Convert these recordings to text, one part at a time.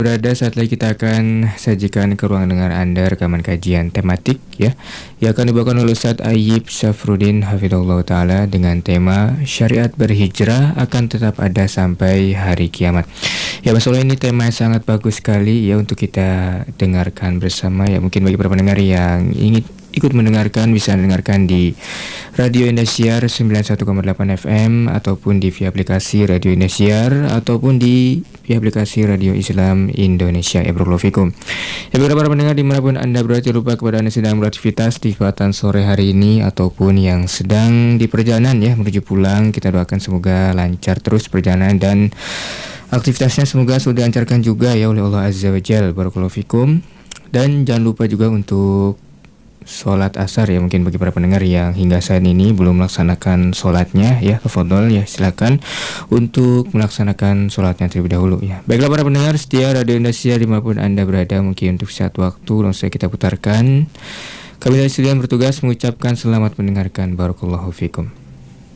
berada, saat lagi kita akan sajikan ke ruang dengar Anda rekaman kajian tematik ya, yang akan dibawakan oleh Ustadz Ayyib Syafruddin Hafidhullah Ta'ala dengan tema Syariat Berhijrah akan tetap ada sampai hari kiamat. Ya Mas Soleh, ini tema yang sangat bagus sekali ya untuk kita dengarkan bersama ya. Mungkin bagi para pendengar yang ingin ikut mendengarkan bisa mendengarkan di Radio Indosiar 91,8 FM ataupun di via aplikasi Radio Indosiar ataupun di via aplikasi Radio Islam Indonesia. Ya barakallahu fikum. Ya bagi para pendengar dimanapun Anda berada, jangan lupa kepada Anda sedang beraktivitas di kesempatan sore hari ini ataupun yang sedang di perjalanan ya menuju pulang, kita doakan semoga lancar terus perjalanan dan aktivitasnya semoga sudah dilancarkan juga ya oleh Allah Azza wa Jalla. Barakallahu fikum. Dan jangan lupa juga untuk sholat asar ya, mungkin bagi para pendengar yang hingga saat ini belum melaksanakan sholatnya ya, tafadhol ya, silakan untuk melaksanakan sholatnya terlebih dahulu ya. Baiklah para pendengar setia Radio Indonesia dimanapun Anda berada, mungkin untuk saat waktu langsung kita putarkan. Kami dari studio bertugas mengucapkan selamat mendengarkan. Barakallahu fikum.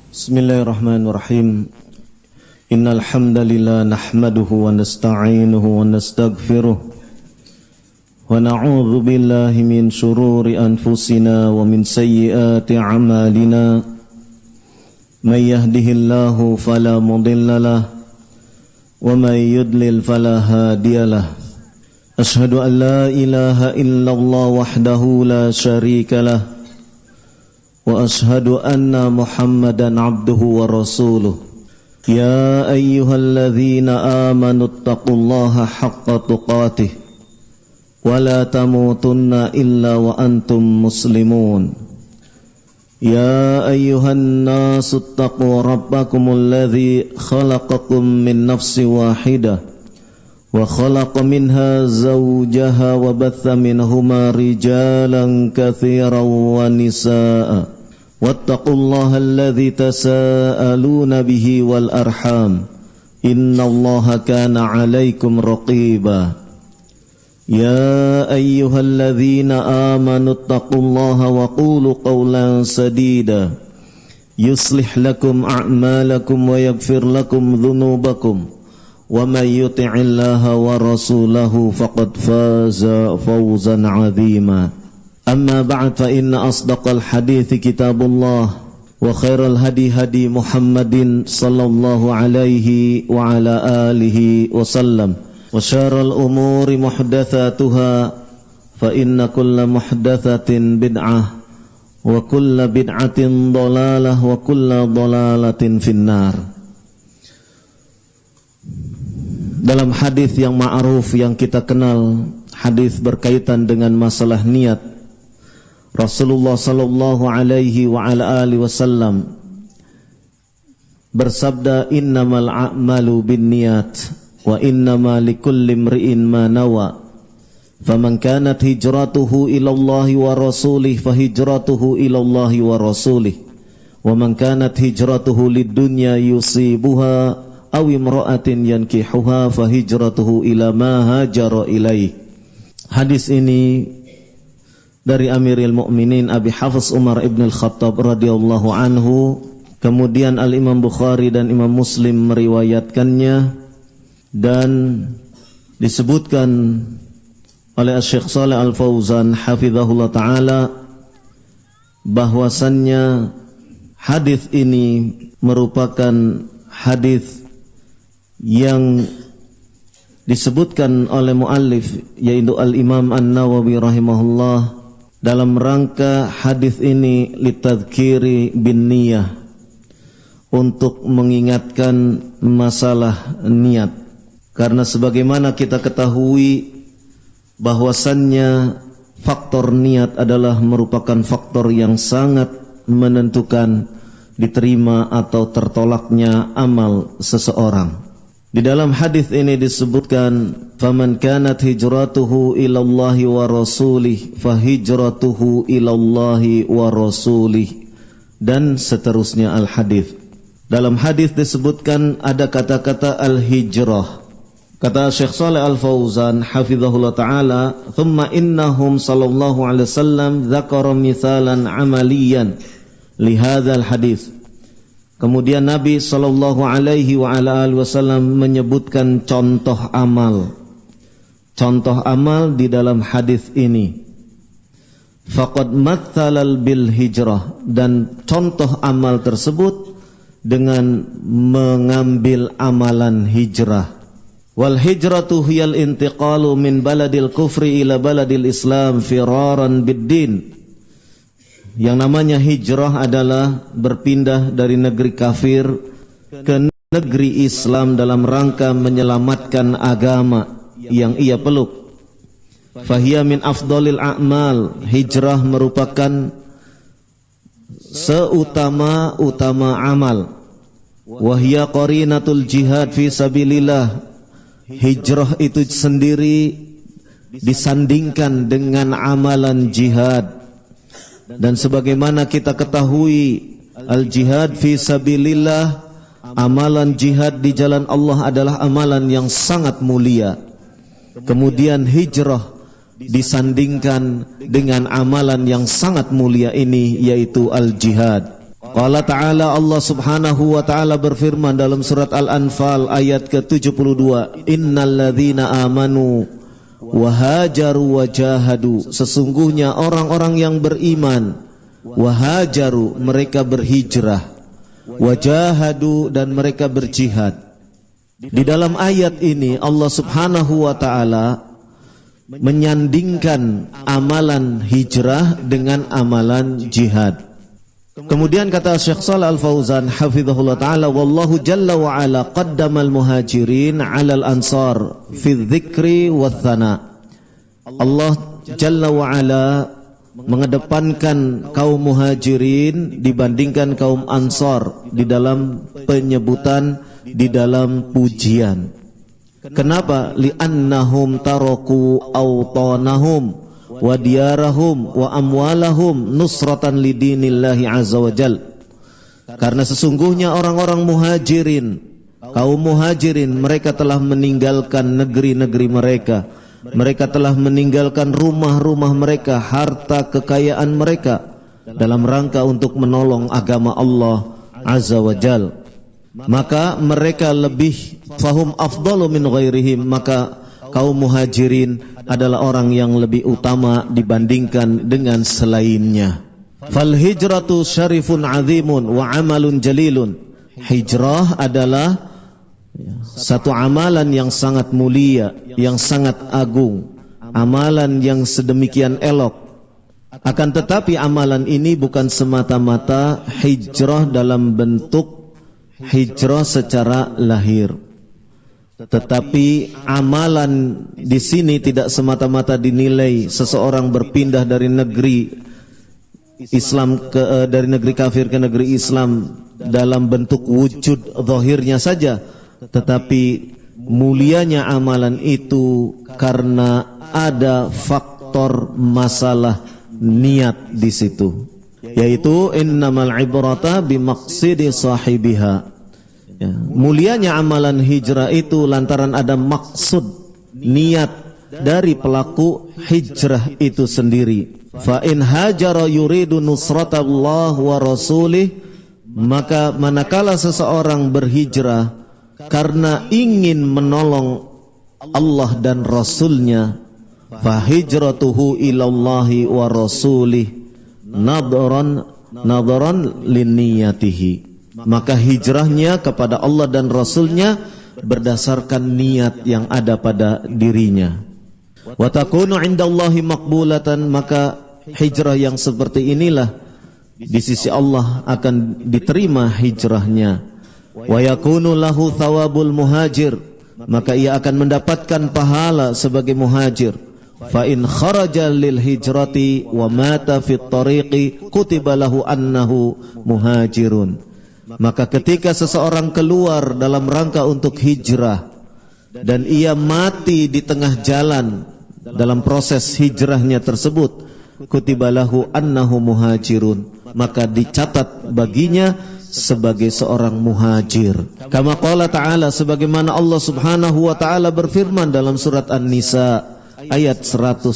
Bismillahirrahmanirrahim. Innal hamdalillah nahmaduhu wa nasta'inuhu wa nastaghfiruh. ونعوذ بالله من شرور أنفسنا ومن سيئات أعمالنا من يهده الله فلا مضل له ومن يضلل فلا هادي له أشهد أن لا إله إلا الله وحده لا شريك له وأشهد أن محمدا عبده ورسوله يا أيها الذين آمنوا اتقوا الله حق تقاته ولا تموتن إلا وأنتم مسلمون يا أيها الناس اتقوا ربكم الذي خلقكم من نفس واحدة وخلق منها زوجها وبث منهما رجالا كثيرا ونساء واتقوا الله الذي تساءلون به والأرحام إن الله كان عليكم رقيبا يا أيها الذين آمنوا اتقوا الله وقولوا قولا سديدا يصلح لكم أعمالكم ويغفر لكم ذنوبكم ومن يطع الله ورسوله فقد فاز فوزا عظيما أما بعد فإن أصدق الحديث كتاب الله وخير الهدي هدي محمد صلى الله عليه وعلى آله وسلم وشار الأمور محدثاتها فإن كل محدثة بدعة وكل بدعة ضلالة وكل ضلالة في النار. Dalam hadis yang ma'ruf yang kita kenal, hadis berkaitan dengan masalah niat, Rasulullah sallallahu alaihi wa ala alihi wasallam bersabda, innamal a'malu binniyat wa innama likulli imri'in ma nawa faman kanat hijratuhu ila Allahi wa rasulih fa hijratuhu ila Allahi wa rasulih wa man kanat hijratuhu lid-dunya yusibuha aw imra'atin yankihuha fa hijratuhu ila ma hajara ilaih. Hadis ini dari Amirul Mukminin Abi Hafs Umar ibn al-Khattab radhiyallahu anhu, kemudian Al-Imam Bukhari dan Imam Muslim meriwayatkannya, dan disebutkan oleh Syekh Shalih Al-Fauzan hafizahullah ta'ala bahwasannya hadis ini merupakan hadis yang disebutkan oleh muallif yaitu Al-Imam An-Nawawi rahimahullah dalam rangka hadis ini litadhkiri bin niyah, untuk mengingatkan masalah niat. Karena sebagaimana kita ketahui bahwasannya faktor niat adalah merupakan faktor yang sangat menentukan diterima atau tertolaknya amal seseorang. Di dalam hadis ini disebutkan, faman kanat hijratuhu ilallahi wa rasulih fa hijratuhu ilallahi wa rasulih, dan seterusnya al-hadis. Dalam hadis disebutkan ada kata-kata al-hijrah. Kata Syekh Shalih Al-Fauzan hafizahullah ta'ala, thumma innahum sallallahu alaihi wasallam dzakara mithalan amaliyan li hadzal hadis. Kemudian Nabi sallallahu alaihi wa ala alihi wasallam menyebutkan contoh amal contoh amal di dalam hadis ini. Faqad mathalal bil hijrah, dan contoh amal tersebut dengan mengambil amalan hijrah. Wal hijratu hiyal intiqalu min baladil kufri ila baladil islam firaran biddin. Yang namanya hijrah adalah berpindah dari negeri kafir ke negeri Islam dalam rangka menyelamatkan agama yang ia peluk. Fahiya min afdalil a'mal. Hijrah merupakan seutama-utama amal. Wahya qarinatul jihad fi sabilillah. Hijrah itu sendiri disandingkan dengan amalan jihad. Dan sebagaimana kita ketahui, al-jihad fi sabilillah, amalan jihad di jalan Allah adalah amalan yang sangat mulia. Kemudian hijrah disandingkan dengan amalan yang sangat mulia ini, yaitu al-jihad. Qala ta'ala, Allah subhanahu wa ta'ala berfirman dalam surat Al-Anfal ayat ke-72, Innal ladzina amanu wa hajaru wa jahadu. Sesungguhnya orang-orang yang beriman, wa hajaru, mereka berhijrah, wa jahadu, dan mereka berjihad. Di dalam ayat ini Allah subhanahu wa ta'ala menyandingkan amalan hijrah dengan amalan jihad. Kemudian kata Syekh Shalih Al-Fauzan hafizahullah ta'ala, wallahu jalla wa ala qaddamal muhajirin 'alal ansar fi dzikri wath thana. Allah jalla wa ala mengedepankan kaum muhajirin dibandingkan kaum ansar di dalam penyebutan, di dalam pujian. Kenapa? Li'annahum taraku awtanahum wa diyarahum wa amwalahum nusratan lidinillahi azza wa jal. Karena sesungguhnya orang-orang muhajirin, kaum muhajirin, mereka telah meninggalkan negeri-negeri mereka. Mereka telah meninggalkan rumah-rumah mereka, harta kekayaan mereka, dalam rangka untuk menolong agama Allah azza wa jal. Maka mereka lebih fahum afdalu min ghairihim, maka kaum muhajirin adalah orang yang lebih utama dibandingkan dengan selainnya. Fal hijratu syarifun azimun wa amalun jalilun. Hijrah adalah satu amalan yang sangat mulia, yang sangat agung, amalan yang sedemikian elok. Akan tetapi amalan ini bukan semata-mata hijrah dalam bentuk hijrah secara lahir, tetapi amalan di sini tidak semata-mata dinilai seseorang berpindah dari negeri Islam dari negeri kafir ke negeri Islam dalam bentuk wujud zahirnya saja, tetapi mulianya amalan itu karena ada faktor masalah niat di situ, yaitu innamal ibrata bimaqsidi sahibiha. Ya, mulianya amalan hijrah itu lantaran ada maksud, niat dari pelaku hijrah itu sendiri. Fa in hajara yuridu nusratallah wa rasulih, maka manakala seseorang berhijrah karena ingin menolong Allah dan Rasulnya, fa hijratuhu ilallahi wa rasulih nadharan linniyatihi, maka hijrahnya kepada Allah dan Rasulnya berdasarkan niat yang ada pada dirinya. Wa takunu indallahi maqbulatan, maka hijrah yang seperti inilah di sisi Allah akan diterima hijrahnya. Wa yakunu lahu thawabul muhajir, maka ia akan mendapatkan pahala sebagai muhajir. Fa in kharaja lil hijrati wa mata fit tariqi kutiba lahu annahu muhajirun. Maka ketika seseorang keluar dalam rangka untuk hijrah dan ia mati di tengah jalan dalam proses hijrahnya tersebut, kutiba lahu annahu muhajirun, maka dicatat baginya sebagai seorang muhajir. Kama qala ta'ala, sebagaimana Allah subhanahu wa ta'ala berfirman dalam surat An-Nisa ayat 110,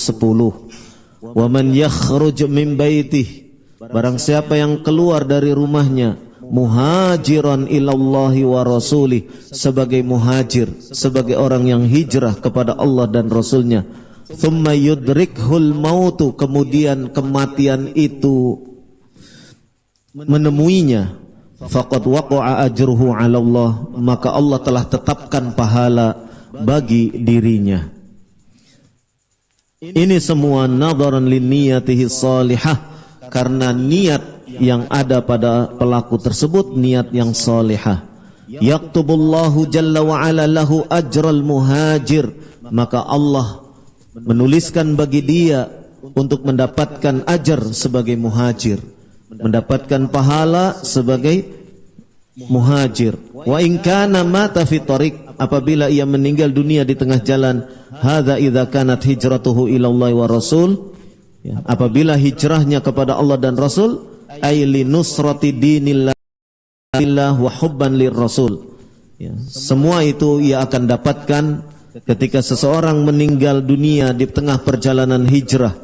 wa man yakhruj min baitih, barang siapa yang keluar dari rumahnya, muhajiran ilallahi wa rasulih, sebagai muhajir, sebagai orang yang hijrah kepada Allah dan Rasulnya. Thumma yudrikhul mautu, kemudian kematian itu menemuinya, faqad waqa'a ajruhu 'ala Allah, maka Allah telah tetapkan pahala bagi dirinya. Ini semua nadharan linniyatihi salihah, karena niat yang ada pada pelaku tersebut niat yang salihah. Yaktubullahu jalla wa ala lahu ajral muhajir, maka Allah menuliskan bagi dia untuk mendapatkan ajar sebagai muhajir, mendapatkan pahala sebagai muhajir. Wa in kana mata fi tariq, apabila ia meninggal dunia di tengah jalan, hadza idza kanat hijratuhu ila Allah wa rasul, apabila hijrahnya kepada Allah dan Rasul, ay li nusrati dinillah wa hubban lir rasul. Semua itu ia akan dapatkan ketika seseorang meninggal dunia di tengah perjalanan hijrah,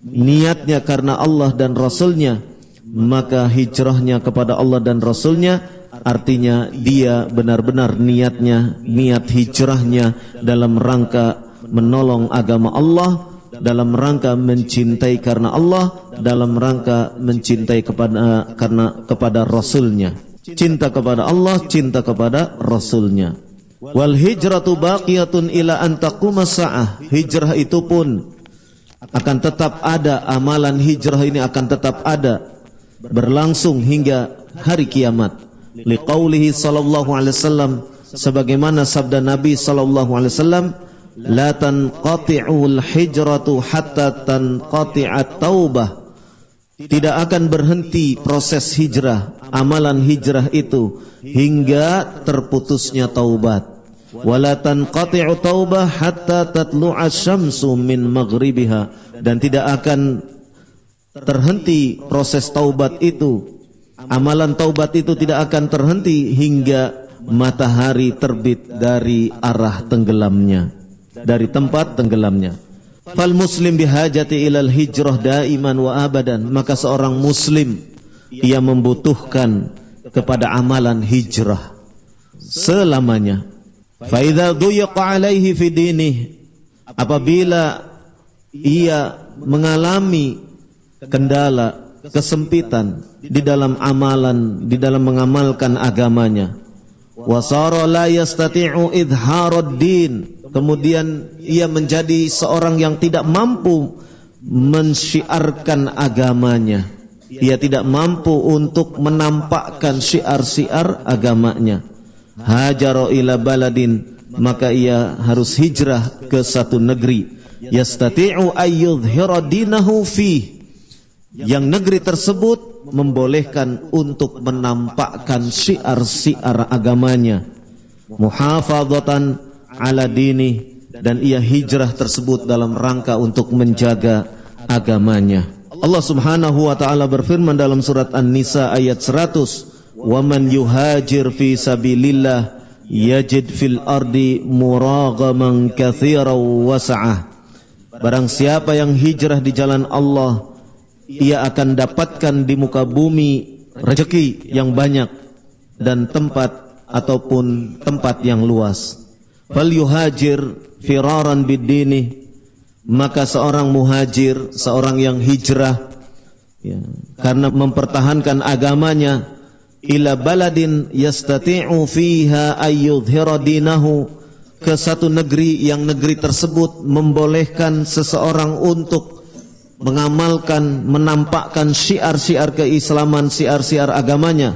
niatnya karena Allah dan Rasulnya, maka hijrahnya kepada Allah dan Rasulnya artinya dia benar-benar niatnya, niat hijrahnya dalam rangka menolong agama Allah, dalam rangka mencintai karena Allah, dalam rangka mencintai kepada Rasulnya. Cinta kepada Allah, cinta kepada Rasulnya. Wal hijratu baqiyatun ila an taquma sa'ah. Hijrah itu pun akan tetap ada, amalan hijrah ini akan tetap ada, berlangsung hingga hari kiamat. Liqaulihi sallallahu alaihi wasallam, sebagaimana sabda Nabi sallallahu alaihi wasallam, la tanqati'ul hijratu hatta tanqati'at taubah. Tidak akan berhenti proses hijrah, amalan hijrah itu hingga terputusnya taubat. Wala tanqati'u taubah hatta tatlu'a syamsu min maghribiha, dan tidak akan terhenti proses taubat itu, amalan taubat itu tidak akan terhenti hingga matahari terbit dari arah tenggelamnya, dari tempat tenggelamnya. Fal muslim bihajati ilal hijrah daiman wa abadan, maka seorang muslim ia membutuhkan kepada amalan hijrah selamanya. Fa idza duyaqa alaihi fi dinih, apabila ia mengalami kendala, kesempitan di dalam amalan, di dalam mengamalkan agamanya, wasara la yastati'u idharad din, kemudian ia menjadi seorang yang tidak mampu mensyiarkan agamanya, ia tidak mampu untuk menampakkan syiar-syiar agamanya. Hajara ila baladin, maka ia harus hijrah ke satu negeri, yastati'u ayyudhhira dinahu fih, yang negeri tersebut membolehkan untuk menampakkan syiar-syiar agamanya. Muhafadzatan ala dini, dan ia hijrah tersebut dalam rangka untuk menjaga agamanya. Allah Subhanahu wa taala berfirman dalam surat An-Nisa ayat 100, "Wa man yuhajir fi sabilillah yajid fil ardi muragaman katsiran wasa'ah." Barang siapa yang hijrah di jalan Allah, ia akan dapatkan di muka bumi rezeki yang banyak dan tempat ataupun tempat yang luas. Fal yuhajir firaran bid-dini, maka seorang muhajir, seorang yang hijrah karena mempertahankan agamanya, ila baladin yastati'u fiha ayyudhhira dinahu, ke satu negeri yang negeri tersebut membolehkan seseorang untuk mengamalkan, menampakkan syiar-syiar keislaman, syiar-syiar agamanya.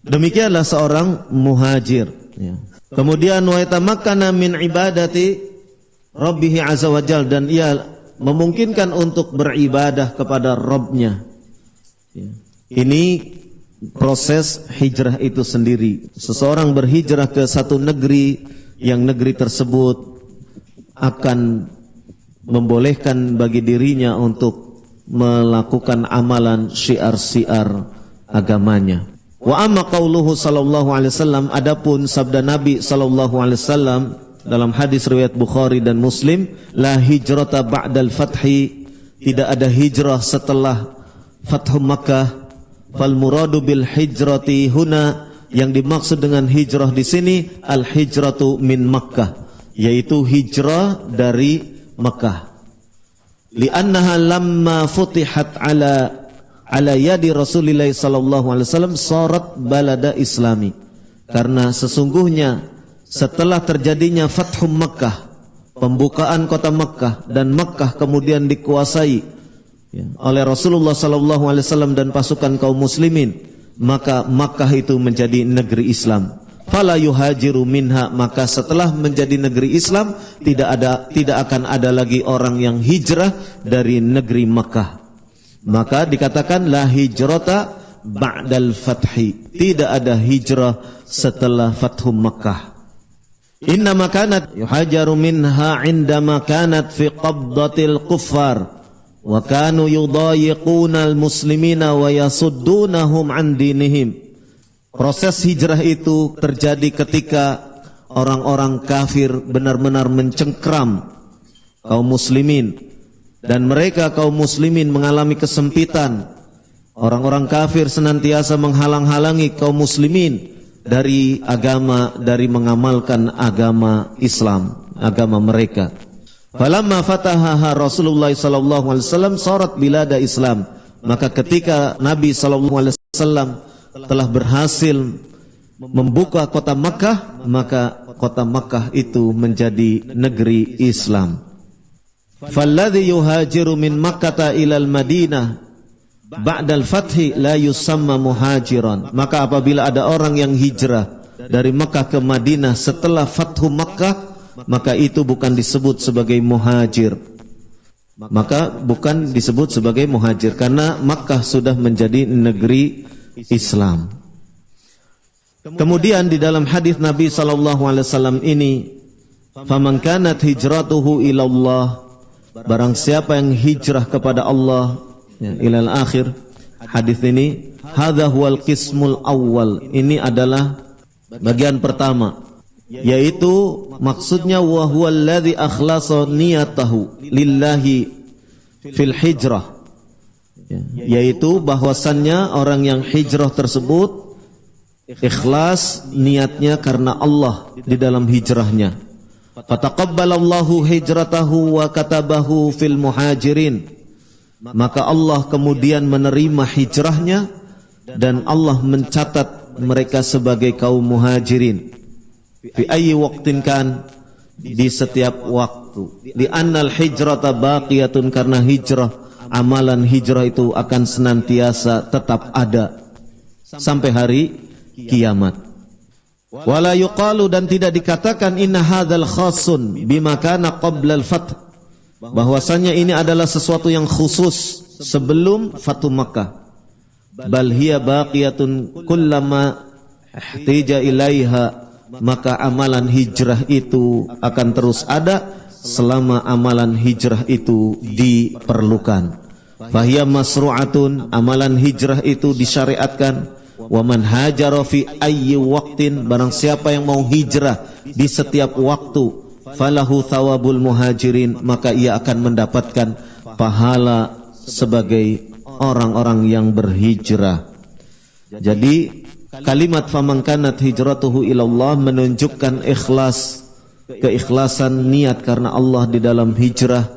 Demikianlah seorang muhajir. Kemudian wa yatamakkana min ibadati rabbih azza wajal, dan ia memungkinkan untuk beribadah kepada Rabbnya. Ini proses hijrah itu sendiri. Seseorang berhijrah ke satu negeri yang negeri tersebut akan membolehkan bagi dirinya untuk melakukan amalan syiar-syiar agamanya. Wa amma qauluhu sallallahu alaihi wasallam, adapun sabda Nabi sallallahu alaihi wasallam dalam hadis riwayat Bukhari dan Muslim, la hijrata ba'dal fathi, tidak ada hijrah setelah Fathu Makkah. Fal muradu bil hijrati huna, yang dimaksud dengan hijrah di sini al hijratu min Makkah, yaitu hijrah dari Makkah. Li'annaha lamma futihat ala yadi Rasulillah sallallahu alaihi wasallam sarat balada islami. Karena sesungguhnya setelah terjadinya Fathum Makkah, pembukaan kota Makkah, dan Makkah kemudian dikuasai oleh Rasulullah sallallahu alaihi wasallam dan pasukan kaum muslimin, maka Makkah itu menjadi negeri Islam. Fala yuhajiru minha, maka setelah menjadi negeri Islam tidak akan ada lagi orang yang hijrah dari negeri Makkah. Maka dikatakan la hijrata ba'dal fathi, tidak ada hijrah setelah Fathum Makkah. Inna makanat yuhajaru minha indama kanat fi qabdatil kuffar wa kanu yudayiquna al-muslimina wa yasuddunahum an dinihim. Proses hijrah itu terjadi ketika orang-orang kafir benar-benar mencengkram kaum muslimin, dan mereka kaum muslimin mengalami kesempitan. Orang-orang kafir senantiasa menghalang-halangi kaum muslimin dari agama, dari mengamalkan agama Islam, agama mereka. Falamma fatahaha Rasulullah sallallahu alaihi wasallam sarat bilada Islam, maka ketika Nabi sallallahu alaihi wasallam telah berhasil membuka kota Makkah, maka kota Makkah itu menjadi negeri Islam. Falladhi yuhajiru min Makkah ilal Madinah ba'dal fathi la yusamma muhajiran, maka apabila ada orang yang hijrah dari Makkah ke Madinah setelah Fathu Makkah, maka itu bukan disebut sebagai muhajir. Maka bukan disebut sebagai muhajir karena Makkah sudah menjadi negeri Islam. Kemudian di dalam hadis Nabi sallallahu alaihi wasallam ini, faman kanat hijratuhu ila Allah, barang siapa yang hijrah kepada Allah, ilal akhir hadis ini, hadza huwal qismul awwal, ini adalah bagian pertama, yaitu maksudnya wa huwal ladzi akhlasa niyatahu lillahi fil hijrah, yaitu bahwasannya orang yang hijrah tersebut ikhlas niatnya karena Allah di dalam hijrahnya. Fataqabbalallahu hijratahu wa katabahu fil muhajirin, maka Allah kemudian menerima hijrahnya dan Allah mencatat mereka sebagai kaum muhajirin. Fi ayyi waqtin kan, di setiap waktu. Di annal hijrata baqiyatun, karena hijrah, amalan hijrah itu akan senantiasa tetap ada sampai hari kiamat. Wala yuqalu, dan tidak dikatakan inna hadzal khasun bima kana qabla al-fath, bahwasanya ini adalah sesuatu yang khusus sebelum Fathu Makkah. Bal hiya baqiyatun kullama ihtija ilaiha, maka amalan hijrah itu akan terus ada selama amalan hijrah itu diperlukan. Fahiya masru'atun, amalan hijrah itu disyariatkan. Wa man hajara fi ayyi waqtin, barang siapa yang mau hijrah di setiap waktu, falahu thawabul muhajirin, maka ia akan mendapatkan pahala sebagai orang-orang yang berhijrah. Jadi kalimat faman kanat hijratuhu ilallah menunjukkan ikhlas, keikhlasan niat karena Allah di dalam hijrah,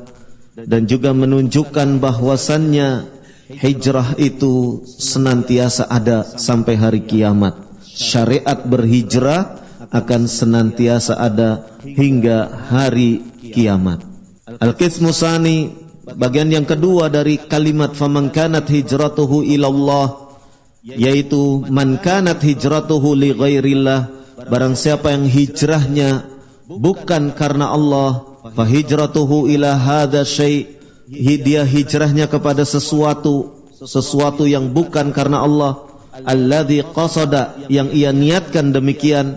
dan juga menunjukkan bahwasannya hijrah itu senantiasa ada sampai hari kiamat. Syariat berhijrah akan senantiasa ada hingga hari kiamat. Al-qismu tsani, bagian yang kedua dari kalimat faman kanat hijratuhu ilallah, yaitu man kanat hijratuhu li ghairillah, barang siapa yang hijrahnya bukan karena Allah, fa hijratuhu ila hadza syai', dia hijrahnya kepada sesuatu yang bukan karena Allah, alladzi qasada, yang ia niatkan demikian,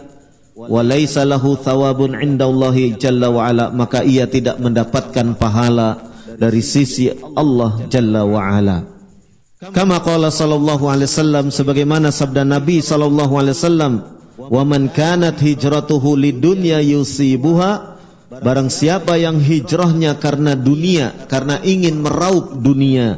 wa laisa lahu thawabun indallahi jalla wa ala, maka ia tidak mendapatkan pahala dari sisi Allah jalla wa ala. Kama qala sallallahu alaihi wasallam, sebagaimana sabda Nabi sallallahu alaihi wasallam, wa man kanat hijratuhu lidunya yusibuha, barang siapa yang hijrahnya karena dunia, karena ingin meraup dunia,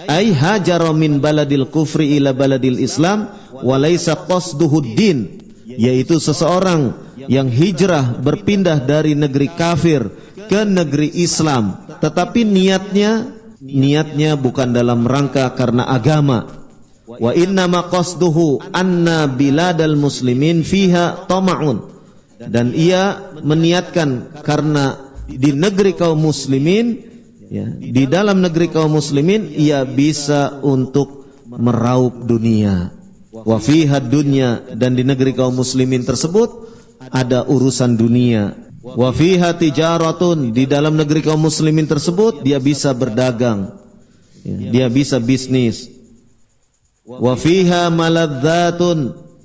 ay hajara min baladil kufri ila baladil Islam wa laisa qasduhu din, yaitu seseorang yang hijrah berpindah dari negeri kafir ke negeri Islam, tetapi niatnya bukan dalam rangka karena agama. Wa inna ma qasduhu anna biladal muslimin fiha tama'un, dan ia meniatkan karena di negeri kaum muslimin, ya, di dalam negeri kaum muslimin ia bisa untuk meraup dunia. Wa fiha dunya, dan di negeri kaum muslimin tersebut ada urusan dunia. Wa fiha tijaratun, di dalam negeri kaum muslimin tersebut dia bisa berdagang, ya, dia bisa bisnis. Wa fiha maladzatun,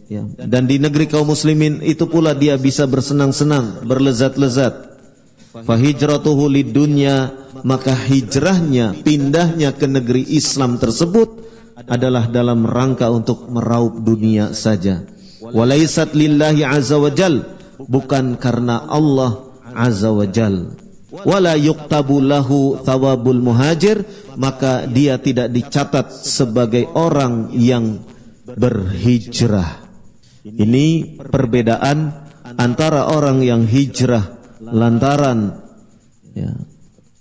ya, dan di negeri kaum muslimin itu pula dia bisa bersenang-senang, berlezat-lezat. Fa hijratuhu lidunya, maka hijrahnya, pindahnya ke negeri Islam tersebut adalah dalam rangka untuk meraup dunia saja. Walaisat lillahi azza wa jal, bukan karena Allah azza wa jal. Wala yuktabu lahu thawabul muhajir, maka dia tidak dicatat sebagai orang yang berhijrah. Ini perbedaan antara orang yang hijrah lantaran, ya,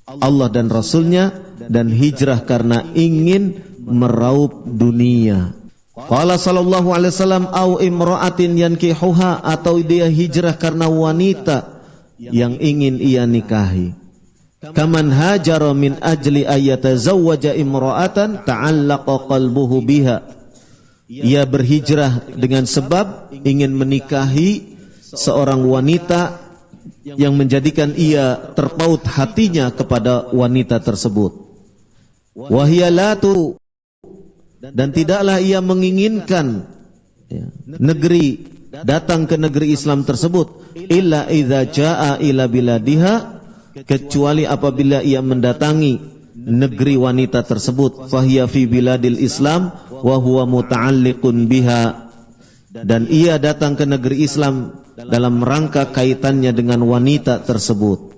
Allah dan Rasulnya, dan hijrah karena ingin meraup dunia. Qala sallallahu alaihi wasallam, au imra'atin yankihuha, atau dia hijrah karena wanita yang ingin ia nikahi. Kaman hajara min ajli ayatazawwaja imra'atan ta'allaqa qalbuhu biha, ia berhijrah dengan sebab ingin menikahi seorang wanita yang menjadikan ia terpaut hatinya kepada wanita tersebut. Wahia la tu, dan tidaklah ia menginginkan, ya, datang ke negeri Islam tersebut, illa idza jaa ila biladiha, kecuali apabila ia mendatangi negeri wanita tersebut. Fahiya fi biladil Islam wa huwa muta'alliqun biha, dan ia datang ke negeri Islam dalam rangka kaitannya dengan wanita tersebut.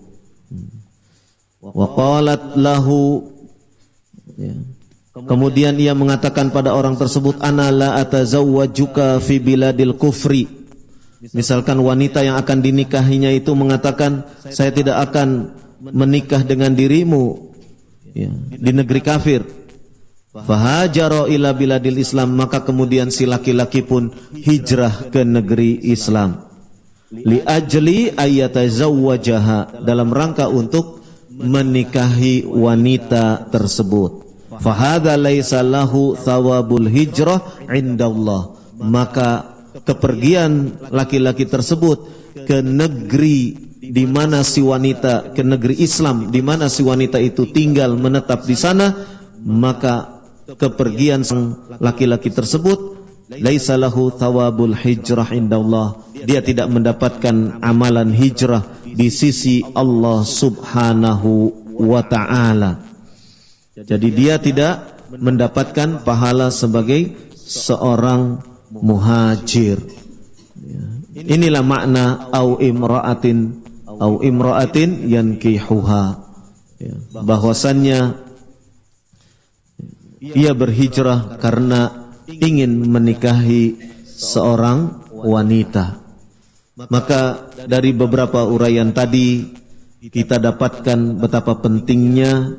Wa qalat lahu, ya, kemudian ia mengatakan pada orang tersebut, ana la atazawwajuka fi biladil kufri. Misalkan wanita yang akan dinikahinya itu mengatakan, saya tidak akan menikah dengan dirimu, ya, di negeri kafir. Fahajara ila biladil Islam, maka kemudian si laki-laki pun hijrah ke negeri Islam. Li ajli ayatazawwajaha, dalam rangka untuk menikahi wanita tersebut. Fahadha laisa lahu thawabul hijrah indallah, maka kepergian laki-laki tersebut ke negeri di mana si wanita, ke negeri Islam di mana si wanita itu tinggal menetap di sana, maka kepergian sang laki-laki tersebut laisa lahu thawabul hijrah indallah, dia tidak mendapatkan amalan hijrah di sisi Allah subhanahu wa ta'ala. Jadi dia tidak mendapatkan pahala sebagai seorang muhajir. Inilah makna au imra'atin yankihuha, bahwasannya ia berhijrah karena ingin menikahi seorang wanita. Maka dari beberapa uraian tadi kita dapatkan betapa pentingnya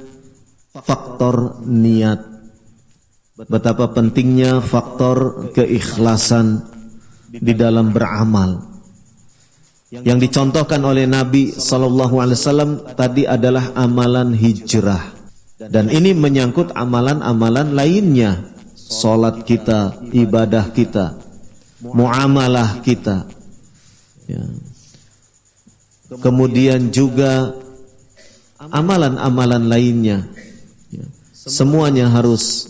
faktor niat, betapa pentingnya faktor keikhlasan di dalam beramal. Yang dicontohkan oleh Nabi SAW tadi adalah amalan hijrah, dan ini menyangkut amalan-amalan lainnya, salat kita, ibadah kita, muamalah kita, ya. Kemudian juga amalan-amalan lainnya, ya. Semuanya harus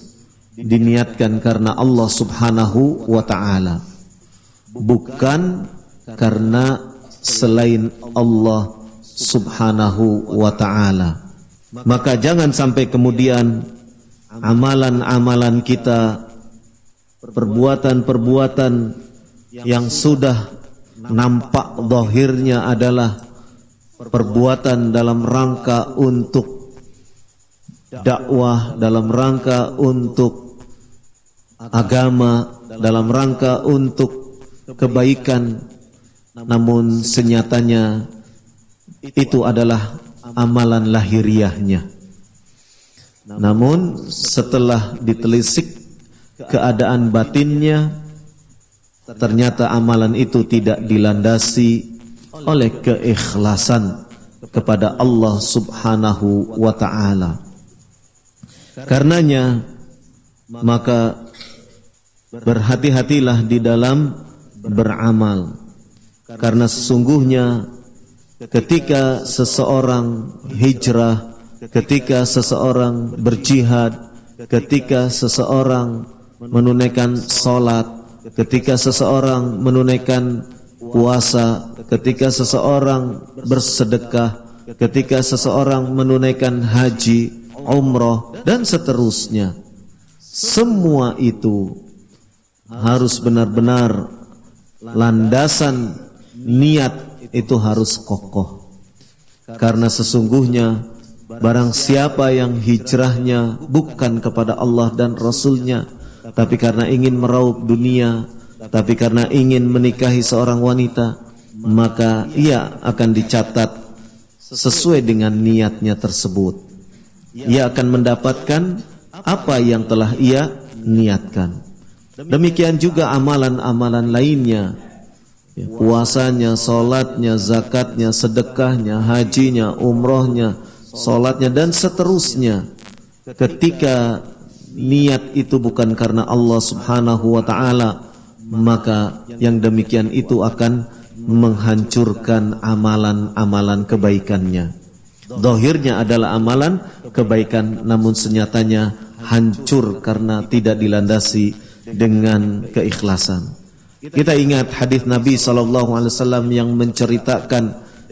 diniatkan karena Allah subhanahu wa ta'ala, bukan karena selain Allah subhanahu wa ta'ala. Maka jangan sampai kemudian amalan-amalan kita, perbuatan-perbuatan yang sudah nampak zahirnya adalah perbuatan dalam rangka untuk dakwah, dalam rangka untuk agama, dalam rangka untuk kebaikan, namun senyatanya itu adalah amalan lahiriahnya. Namun setelah ditelisik keadaan batinnya, ternyata amalan itu tidak dilandasi oleh keikhlasan kepada Allah Subhanahu wa ta'ala. Karenanya maka berhati-hatilah di dalam beramal, karena sesungguhnya ketika seseorang hijrah, ketika seseorang berjihad, ketika seseorang menunaikan salat, ketika seseorang menunaikan puasa, ketika seseorang bersedekah, ketika seseorang menunaikan haji, umroh, dan seterusnya, semua itu harus benar-benar landasan niat itu harus kokoh. Karena sesungguhnya barang siapa yang hijrahnya bukan kepada Allah dan Rasulnya, tapi karena ingin meraup dunia, tapi karena ingin menikahi seorang wanita, maka ia akan dicatat sesuai dengan niatnya tersebut. Ia akan mendapatkan apa yang telah ia niatkan. Demikian juga amalan-amalan lainnya, puasanya, salatnya, zakatnya, sedekahnya, hajinya, umrohnya, salatnya, dan seterusnya. Ketika niat itu bukan karena Allah Subhanahu wa ta'ala, maka yang demikian itu akan menghancurkan amalan-amalan kebaikannya. Zahirnya adalah amalan kebaikan, namun senyatanya hancur karena tidak dilandasi dengan keikhlasan. Kita ingat hadis Nabi SAW yang menceritakan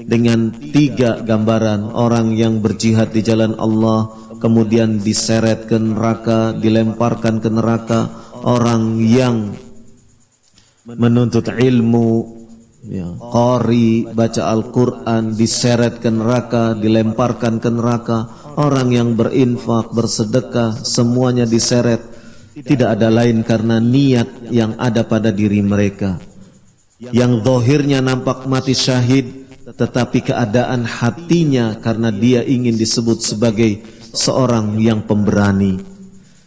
dengan 3 gambaran orang yang berjihad di jalan Allah, kemudian diseret ke neraka, dilemparkan ke neraka. Orang yang menuntut ilmu, qari, baca Al-Quran, diseret ke neraka, dilemparkan ke neraka. Orang yang berinfak, bersedekah, semuanya diseret. Tidak ada lain karena niat yang ada pada diri mereka. Yang zahirnya nampak mati syahid, tetapi keadaan hatinya karena dia ingin disebut sebagai seorang yang pemberani.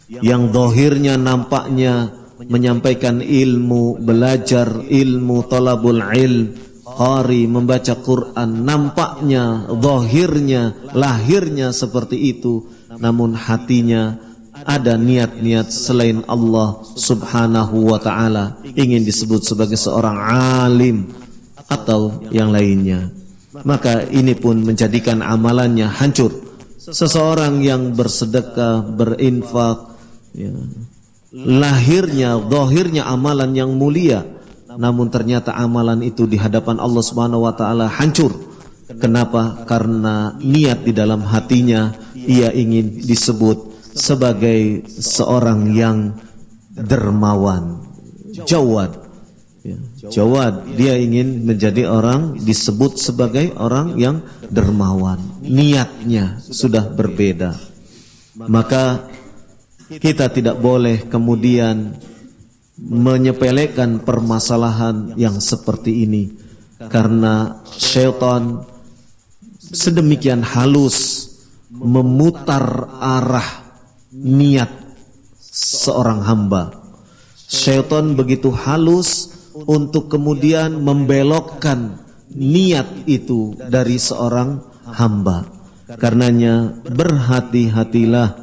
Yang zahirnya nampaknya menyampaikan ilmu, belajar ilmu, talabul ilm, qari, membaca Quran, nampaknya, zahirnya, lahirnya seperti itu, namun hatinya ada niat-niat selain Allah Subhanahu wa ta'ala, ingin disebut sebagai seorang alim atau yang lainnya. Maka ini pun menjadikan amalannya hancur. Seseorang yang bersedekah, berinfak, lahirnya, zahirnya amalan yang mulia, namun ternyata amalan itu di hadapan Allah Subhanahu wa ta'ala hancur. Kenapa? Karena niat di dalam hatinya, ia ingin disebut sebagai seorang yang dermawan, jawad. Jawad, dia ingin menjadi orang disebut sebagai orang yang dermawan. Niatnya sudah berbeda. Maka kita tidak boleh kemudian menyepelekan permasalahan yang seperti ini, karena syaitan sedemikian halus memutar arah niat seorang hamba. Syaitan begitu halus untuk kemudian membelokkan niat itu dari seorang hamba. Karenanya berhati-hatilah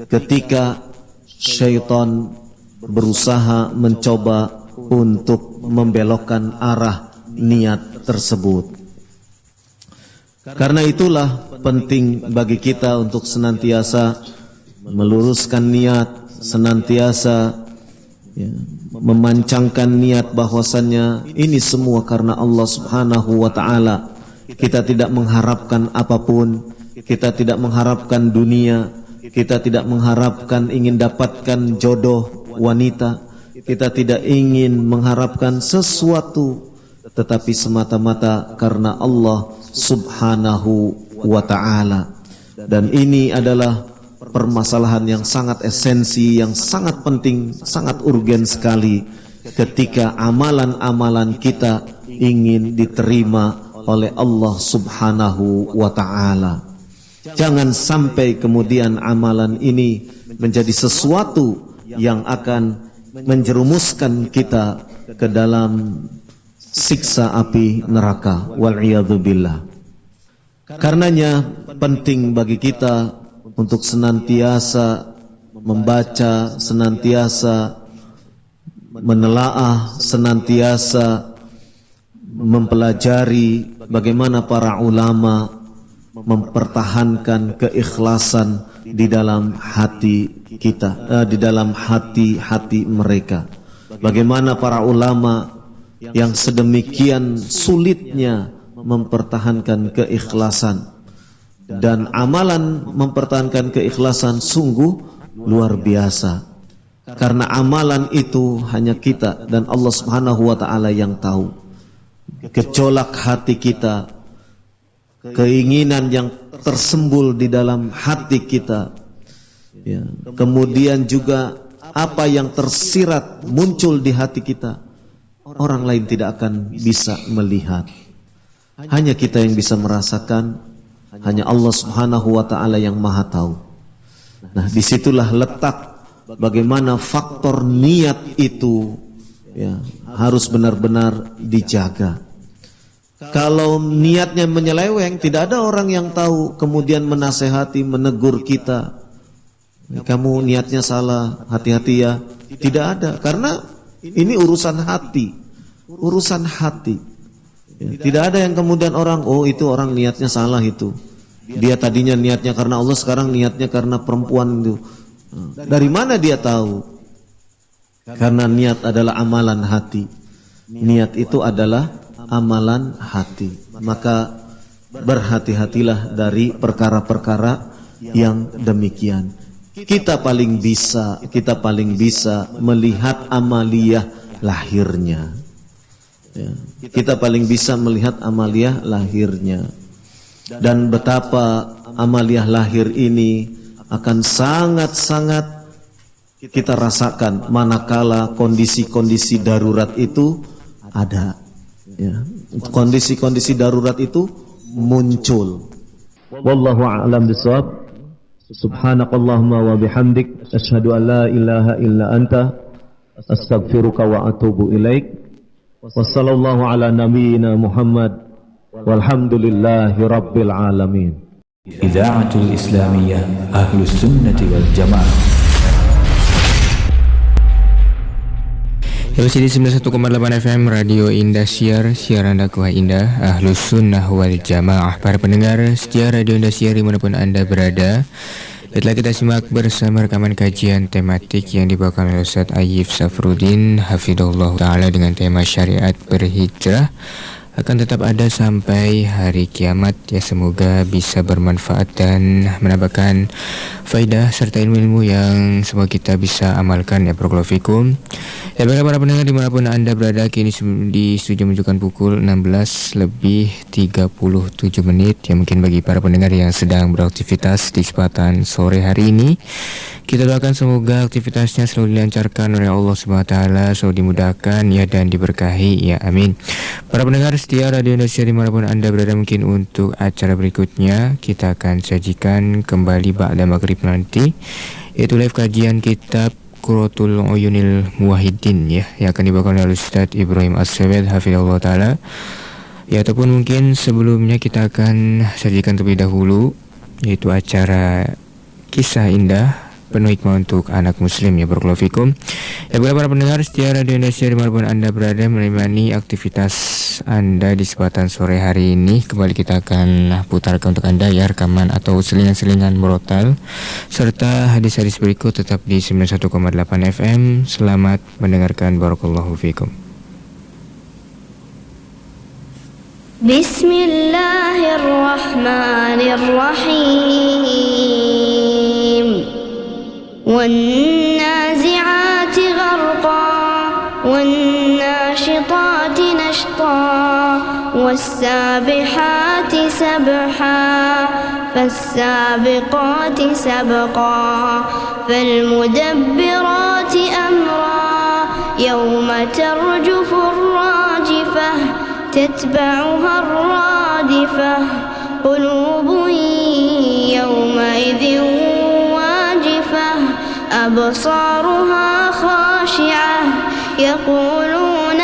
ketika syaitan berusaha mencoba untuk membelokkan arah niat tersebut. Karena itulah penting bagi kita untuk senantiasa meluruskan niat, senantiasa memancangkan niat bahwasannya ini semua karena Allah Subhanahu wa ta'ala. Kita tidak mengharapkan apapun, kita tidak mengharapkan dunia, kita tidak mengharapkan ingin dapatkan jodoh wanita, kita tidak ingin mengharapkan sesuatu, tetapi semata-mata karena Allah Subhanahu wa ta'ala. Dan ini adalah permasalahan yang sangat esensi, yang sangat penting, sangat urgen sekali ketika amalan-amalan kita ingin diterima oleh Allah Subhanahu wa ta'ala. Jangan sampai kemudian amalan ini menjadi sesuatu yang akan menjerumuskan kita ke dalam siksa api neraka. Wal'iyadzubillah. Karenanya penting bagi kita untuk senantiasa membaca, senantiasa menelaah, senantiasa mempelajari bagaimana para ulama mempertahankan keikhlasan di dalam hati kita, di dalam hati-hati mereka. Bagaimana para ulama yang sedemikian sulitnya mempertahankan keikhlasan, dan amalan mempertahankan keikhlasan sungguh luar biasa. Karena amalan itu hanya kita dan Allah Subhanahu wa ta'ala yang tahu. Gejolak hati kita, keinginan yang tersembul di dalam hati kita, ya. Kemudian juga apa yang tersirat muncul di hati kita, orang lain tidak akan bisa melihat. Hanya kita yang bisa merasakan, hanya Allah Subhanahu wa ta'ala yang maha tahu. Nah, disitulah letak bagaimana faktor niat itu, ya, harus benar-benar dijaga. Kalau niatnya menyeleweng, tidak ada orang yang tahu kemudian menasehati, menegur kita. Kamu niatnya salah, hati-hati ya. Tidak ada, karena ini urusan hati. Urusan hati. Ya, tidak ada yang kemudian orang, oh itu orang niatnya salah itu. Dia tadinya niatnya karena Allah, sekarang niatnya karena perempuan itu. Dari mana dia tahu? Karena niat adalah amalan hati. Niat itu adalah amalan hati. Maka berhati-hatilah dari perkara-perkara yang demikian. Kita paling bisa melihat amaliyah lahirnya. Ya. Kita paling bisa melihat amaliyah lahirnya. Dan betapa amaliyah lahir ini akan sangat-sangat kita rasakan manakala kondisi-kondisi darurat itu ada, ya. Kondisi-kondisi darurat itu muncul. Wallahu a'lam bishawab. Subhanakallahumma wa bihamdik asyhadu an la ilaha illa anta astaghfiruka wa atubu ilaik. Wassallallahu ala nabiyyina Muhammad walhamdulillahi rabbil alamin. Idaatul Islamiyah Ahlus Sunnati wal Jamaah. Ya, masih di 91,8 FM Radio Indosiar, siaran dakwah indah Ahlus Sunnah wal Jamaah. Para pendengar setia Radio Indosiar dimanapun Anda berada, telah kita simak bersama rekaman kajian tematik yang dibawakan oleh Ustaz Ayyib Safruddin Hafidhullah Ta'ala dengan tema syariat berhijrah akan tetap ada sampai hari kiamat. Ya, semoga bisa bermanfaat dan menambahkan faidah serta ilmu-ilmu yang semoga kita bisa amalkan, ya. Barakallahu fikum. Ya, baiklah para pendengar dimanapun Anda berada, kini di studio menunjukkan pukul 16:37 menit. Ya, mungkin bagi para pendengar yang sedang beraktivitas di kesempatan sore hari ini, kita doakan semoga aktivitasnya selalu dilancarkan oleh Allah Subhanahu wa taala, selalu dimudahkan, ya, dan diberkahi, ya, amin. Para pendengar setia Radio Indonesia dimanapun Anda berada, mungkin untuk acara berikutnya kita akan sajikan kembali ba'da maghrib nanti, yaitu live kajian kitab Qurratul Uyunil Muwahhidin, ya, yang akan dibawakan oleh Ustaz Ibrahim As-Sawed Hafizahullah Ta'ala. Ya, ataupun mungkin sebelumnya kita akan sajikan terlebih dahulu, yaitu acara kisah indah penuh hikmah untuk anak muslim, ya. Barakallahu fikum. Ya, bagi para pendengar setia Radio Indonesia dimanapun Anda berada, menemani aktivitas Anda di kesempatan sore hari ini, kembali kita akan putarkan untuk Anda, ya, rekaman atau selingan-selingan murotal serta hadis-hadis berikut tetap di 91,8 FM. Selamat mendengarkan. Barakallahu fikum. Bismillahirrahmanirrahim. وَالنَّازِعَاتِ غَرْقًا وَالنَّاشِطَاتِ نَشْطًا والسابحات سبحا فالسابقات سبقا فالمدبرات أمرا يوم ترجف الراجفة تتبعها الرادفة قلوب يومئذ واجفة أبصارها خاشعة يقولون